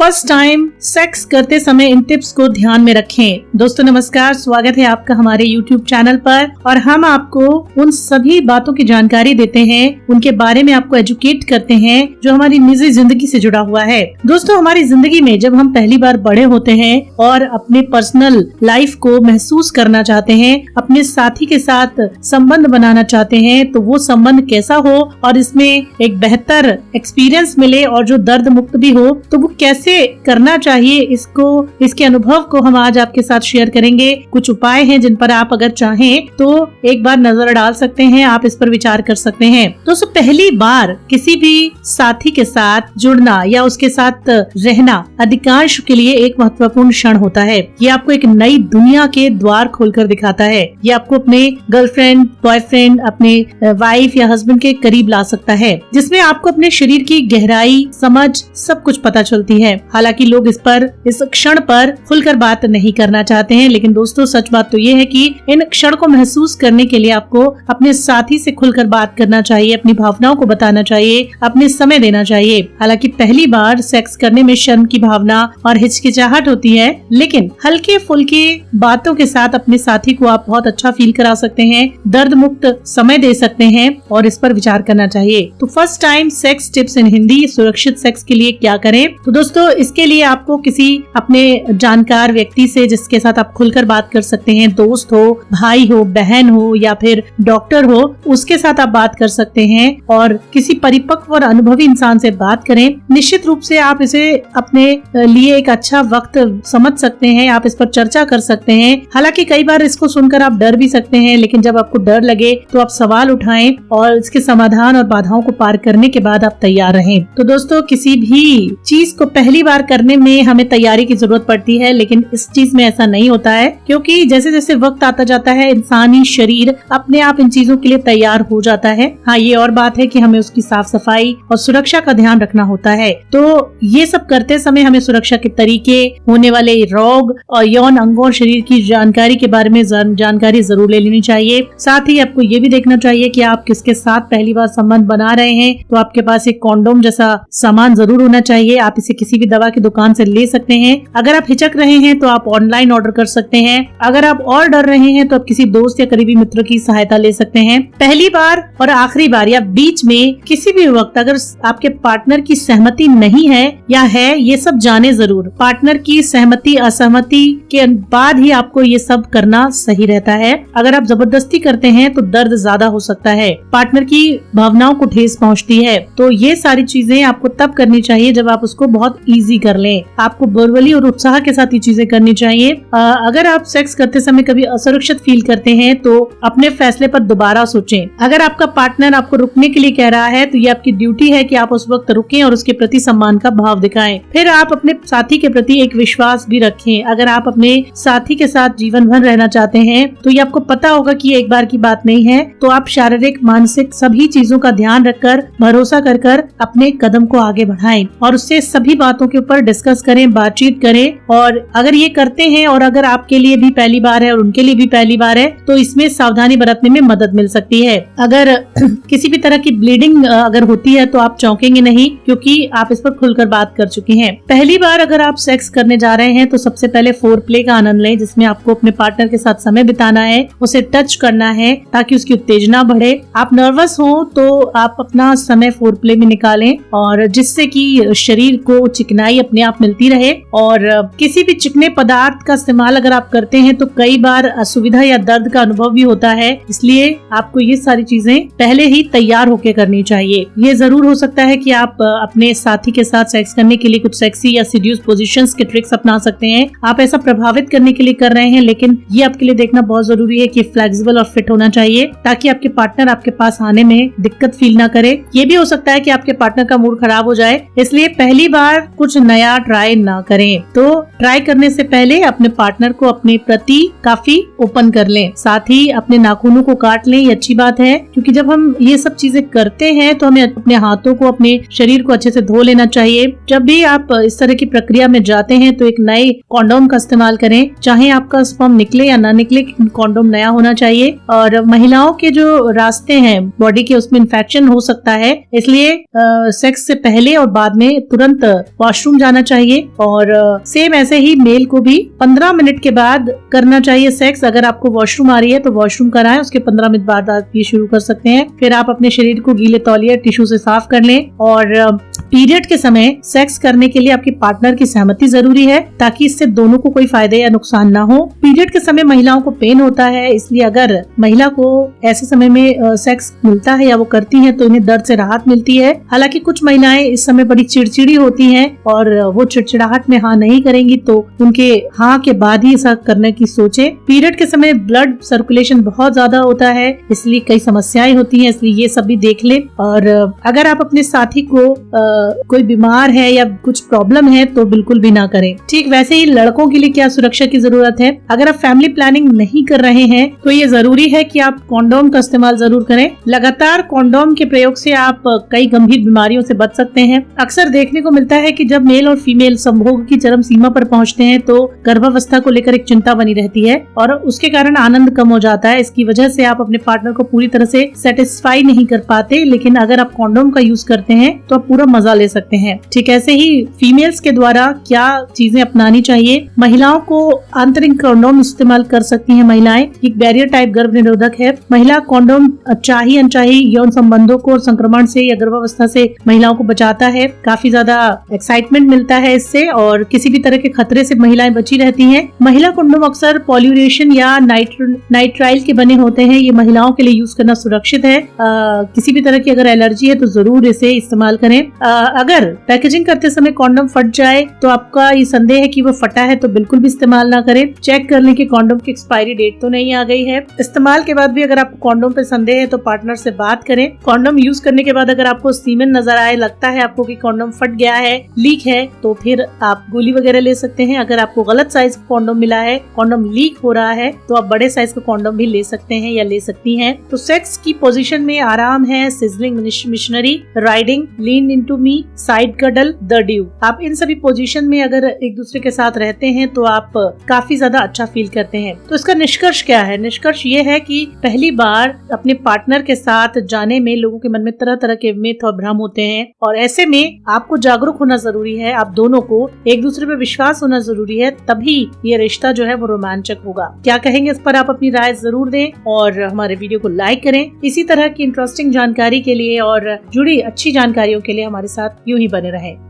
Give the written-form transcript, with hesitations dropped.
First time sex करते समय इन tips को ध्यान में रखें। दोस्तों नमस्कार, स्वागत है आपका हमारे YouTube चैनल पर और हम आपको उन सभी बातों की जानकारी देते हैं, उनके बारे में आपको एजुकेट करते हैं जो हमारी निजी जिंदगी से जुड़ा हुआ है। दोस्तों हमारी जिंदगी में जब हम पहली बार बड़े होते हैं और अपने पर्सनल लाइफ को महसूस करना चाहते हैं, अपने साथी के साथ संबंध बनाना चाहते हैं, तो वो संबंध कैसा हो और इसमें एक बेहतर एक्सपीरियंस मिले और जो दर्द मुक्त भी हो, तो वो कैसे करना चाहिए, इसके अनुभव को हम आज आपके साथ शेयर करेंगे। कुछ उपाय हैं जिन पर आप अगर चाहें तो एक बार नजर डाल सकते हैं, आप इस पर विचार कर सकते हैं। दोस्तों पहली बार किसी भी साथी के साथ जुड़ना या उसके साथ रहना अधिकांश के लिए एक महत्वपूर्ण क्षण होता है। ये आपको एक नई दुनिया के द्वार खोलकर दिखाता है। ये आपको अपने गर्लफ्रेंड, बॉयफ्रेंड, अपने वाइफ या हस्बैंड के करीब ला सकता है, जिसमें आपको अपने शरीर की गहराई, समझ सब कुछ पता चलती है। हालांकि लोग इस क्षण पर खुलकर बात नहीं करना चाहते हैं, लेकिन दोस्तों सच बात तो ये है कि इन क्षण को महसूस करने के लिए आपको अपने साथी से खुलकर बात करना चाहिए, अपनी भावनाओं को बताना चाहिए, अपने समय देना चाहिए। हालांकि पहली बार सेक्स करने में शर्म की भावना और हिचकिचाहट होती है, लेकिन हल्के फुल्के बातों के साथ अपने साथी को आप बहुत अच्छा फील करा सकते हैं, दर्द मुक्त समय दे सकते हैं और इस पर विचार करना चाहिए। तो फर्स्ट टाइम सेक्स टिप्स इन हिंदी, सुरक्षित सेक्स के लिए क्या करें। तो दोस्तों इसके लिए आपको किसी अपने जानकार व्यक्ति से, जिसके साथ आप खुलकर बात कर सकते हैं, दोस्त हो, भाई हो, बहन हो या फिर डॉक्टर हो, उसके साथ आप बात कर सकते हैं और किसी परिपक्व और अनुभवी इंसान से बात करें। निश्चित रूप से आप इसे अपने लिए एक अच्छा वक्त समझ सकते हैं, आप इस पर चर्चा कर सकते हैं। हालांकि कई बार इसको सुनकर आप डर भी सकते हैं, लेकिन जब आपको डर लगे तो आप सवाल उठाएं और इसके समाधान और बाधाओं को पार करने के बाद आप तैयार रहें। तो दोस्तों किसी भी चीज को पहली बार करने में हमें तैयारी की जरूरत पड़ती है, लेकिन इस चीज में ऐसा नहीं होता है, क्योंकि जैसे जैसे वक्त आता जाता है इंसानी शरीर अपने आप इन चीजों के लिए तैयार हो जाता है। हाँ, ये और बात है कि हमें उसकी साफ सफाई और सुरक्षा का ध्यान रखना होता है। तो ये सब करते समय हमें सुरक्षा के तरीके, होने वाले रोग और यौन अंगों और शरीर की जानकारी के बारे में जानकारी जरूर ले लेनी चाहिए। साथ ही आपको ये भी देखना चाहिए कि आप किसके साथ पहली बार संबंध बना रहे हैं, तो आपके पास एक कॉन्डोम जैसा सामान जरूर होना चाहिए। आप इसे किसी भी दवा की दुकान से ले सकते हैं। अगर आप हिचक रहे हैं तो आप ऑनलाइन ऑर्डर कर सकते हैं। अगर आप और डर रहे हैं तो आप किसी दोस्त या करीबी मित्र की सहायता ले सकते हैं। पहली बार और आखिरी बार या बीच में किसी भी वक्त अगर आपके पार्टनर की सहमति नहीं है या है, ये सब जाने जरूर। पार्टनर की सहमति असहमति के बाद ही आपको ये सब करना सही रहता है। अगर आप जबरदस्ती करते हैं तो दर्द ज्यादा हो सकता है, पार्टनर की भावनाओं को ठेस पहुँचती है। तो ये सारी चीजें आपको तब करनी चाहिए जब आप उसको बहुत इजी कर लें। आपको बर्बली और उत्साह के साथ ये चीजें करनी चाहिए। अगर आप सेक्स करते समय कभी असुरक्षित फील करते हैं तो अपने फैसले पर दोबारा सोचें। अगर आपका पार्टनर आपको रुकने के लिए कह रहा है तो ये आपकी ड्यूटी है कि आप उस वक्त रुकें और उसके प्रति सम्मान का भाव दिखाएं। फिर आप अपने साथी के प्रति एक विश्वास भी रखें। अगर आप अपने साथी के साथ जीवन भर रहना चाहते हैं तो ये आपको पता होगा कि ये एक बार की बात नहीं है। तो आप शारीरिक, मानसिक सभी चीजों का ध्यान रखकर, भरोसा कर अपने कदम को आगे बढ़ाएं और उससे सभी बातों के ऊपर डिस्कस करें, बातचीत करें। और अगर ये करते हैं और अगर आपके लिए भी पहली बार है और उनके लिए भी पहली बार है तो इसमें सावधानी बरतने में मदद मिल सकती है। अगर किसी भी तरह की ब्लीडिंग अगर होती है तो आप चौंकेंगे नहीं, क्योंकि आप इस पर खुलकर बात कर चुके हैं। पहली बार अगर आप सेक्स करने जा रहे हैं तो सबसे पहले फोर प्ले का आनंद लें, जिसमें आपको अपने पार्टनर के साथ समय बिताना है, उसे टच करना है ताकि उसकी उत्तेजना बढ़े। आप नर्वस हो तो आप अपना समय फोर प्ले में निकालें और जिससे कि शरीर को चिकनाई अपने आप मिलती रहे। और किसी भी चिकने पदार्थ का इस्तेमाल अगर आप करते हैं तो कई बार असुविधा या दर्द का अनुभव भी होता है, इसलिए आपको ये सारी चीजें पहले ही तैयार होकर करनी चाहिए। ये जरूर हो सकता है कि आप अपने साथी के साथ सेक्स करने के लिए कुछ सेक्सी या सीड्यूस पोजीशंस के ट्रिक्स अपना सकते हैं। आप ऐसा प्रभावित करने के लिए कर रहे हैं, लेकिन ये आपके लिए देखना बहुत जरूरी है कि फ्लेक्सिबल और फिट होना चाहिए ताकि आपके पार्टनर आपके पास आने में दिक्कत फील ना करे। ये भी हो सकता है कि आपके पार्टनर का मूड खराब हो जाए, इसलिए पहली बार कुछ नया ट्राई ना करें। तो ट्राई करने से पहले अपने पार्टनर को अपने प्रति काफी ओपन कर लें। साथ ही अपने नाखूनों को काट लें, ये अच्छी बात है, क्योंकि जब हम ये सब चीजें करते हैं तो हमें अपने हाथों को, अपने शरीर को अच्छे से धो लेना चाहिए। जब भी आप इस तरह की प्रक्रिया में जाते हैं तो एक नए कॉन्डोम का इस्तेमाल करें, चाहे आपका स्पर्म निकले या ना निकले, कॉन्डोम नया होना चाहिए। और महिलाओं के जो रास्ते हैं बॉडी के, उसमें इन्फेक्शन हो सकता है, इसलिए सेक्स से पहले और बाद में तुरंत वॉशरूम जाना चाहिए। और सेम ऐसे ही मेल को भी 15 मिनट के बाद करना चाहिए सेक्स। अगर आपको वॉशरूम आ रही है तो वॉशरूम कराएं, उसके 15 मिनट बाद आप ये शुरू कर सकते हैं। फिर आप अपने शरीर को गीले तौलिया टिश्यू से साफ कर लें। और पीरियड के समय सेक्स करने के लिए आपके पार्टनर की सहमति जरूरी है, ताकि इससे दोनों को कोई फायदे या नुकसान ना हो। पीरियड के समय महिलाओं को पेन होता है, इसलिए अगर महिला को ऐसे समय में सेक्स मिलता है या वो करती हैं तो इन्हें दर्द से राहत मिलती है। हालांकि कुछ महिलाएं इस समय बड़ी चिड़चिड़ी होती हैं और वो चिड़चिड़ाहट में हाँ नहीं करेंगी, तो उनके हाँ के बाद ही ऐसा करने की सोचें। पीरियड के समय ब्लड सर्कुलेशन बहुत ज्यादा होता है, इसलिए कई समस्याएं होती हैं, इसलिए ये सब भी देख लें। और अगर आप अपने साथी को कोई बीमार है या कुछ प्रॉब्लम है तो बिल्कुल भी ना करें। ठीक वैसे ही लड़कों के लिए क्या सुरक्षा की जरूरत है। अगर आप फैमिली प्लानिंग नहीं कर रहे हैं तो ये जरूरी है कि आप कॉन्डोम का इस्तेमाल जरूर करें। लगातार कॉन्डोम के प्रयोग से आप कई गंभीर बीमारियों से बच सकते हैं। अक्सर देखने को मिलता है कि जब मेल और फीमेल संभोग की चरम सीमा पर पहुंचते हैं तो गर्भावस्था को लेकर एक चिंता बनी रहती है और उसके कारण आनंद कम हो जाता है। इसकी वजह से आप अपने पार्टनर को पूरी तरह से सेटिस्फाई नहीं कर पाते, लेकिन अगर आप कॉन्डोम का यूज करते हैं तो आप पूरा मजा ले सकते हैं। ठीक ऐसे ही फीमेल्स के द्वारा क्या चीजें अपनानी चाहिए। महिलाओं को आंतरिक कॉन्डोम इस्तेमाल कर सकती हैं महिलाएं। एक बैरियर टाइप गर्भ निरोधक है। महिला कॉन्डोम चाही अनचाही यौन संबंधों को संक्रमण से या गर्भावस्था से महिलाओं को बचाता है। काफी ज्यादा एक्साइटमेंट मिलता है इससे और किसी भी तरह के खतरे से महिलाएं बची रहती हैं। महिला कॉन्डोम अक्सर पॉल्यूरेशन या नाइट्राइल के बने होते हैं। ये महिलाओं के लिए यूज करना सुरक्षित है। किसी भी तरह की अगर एलर्जी है तो जरूर इसे इस्तेमाल करें। अगर पैकेजिंग करते समय कॉन्डोम फट जाए तो आपका ये संदेह है कि वो फटा है तो बिल्कुल भी इस्तेमाल ना करें। चेक कर लें कि कॉन्डोम की एक्सपायरी डेट तो नहीं आ गई है। इस्तेमाल के बाद भी अगर आपको कॉन्डोम पे संदेह है तो पार्टनर से बात करें। कॉन्डोम यूज करने के बाद अगर आपको सीमेन नजर आए, लगता है आपको कि कॉन्डोम फट गया है, लीक है, तो फिर आप गोली वगैरह ले सकते हैं। अगर आपको गलत साइज का कॉन्डोम मिला है, कॉन्डोम लीक हो रहा है, तो आप बड़े साइज का कॉन्डोम भी ले सकते हैं या ले सकती हैं। तो सेक्स की पोजीशन में आराम है, sizzling missionary, riding, lean into me, side cuddle, the due. आप इन सभी पोजीशन में अगर एक दूसरे के साथ रहते हैं तो आप काफी ज्यादा अच्छा फील करते हैं। तो इसका निष्कर्ष क्या है? निष्कर्ष ये है कि पहली बार अपने पार्टनर के साथ जाने में लोगों के मन में तरह तरह के मिथ और भ्रम होते हैं और ऐसे में आपको जागरूक होना जरूरी है। आप दोनों को एक दूसरे पे विश्वास होना जरूरी है, तभी ये रिश्ता जो है वो रोमांचक होगा। क्या कहेंगे इस पर आप अपनी राय जरूर दें और हमारे वीडियो को लाइक करें। इसी तरह की इंटरेस्टिंग जानकारी के लिए और जुड़ी अच्छी जानकारियों के लिए हमारे साथ यूं ही बने रहें।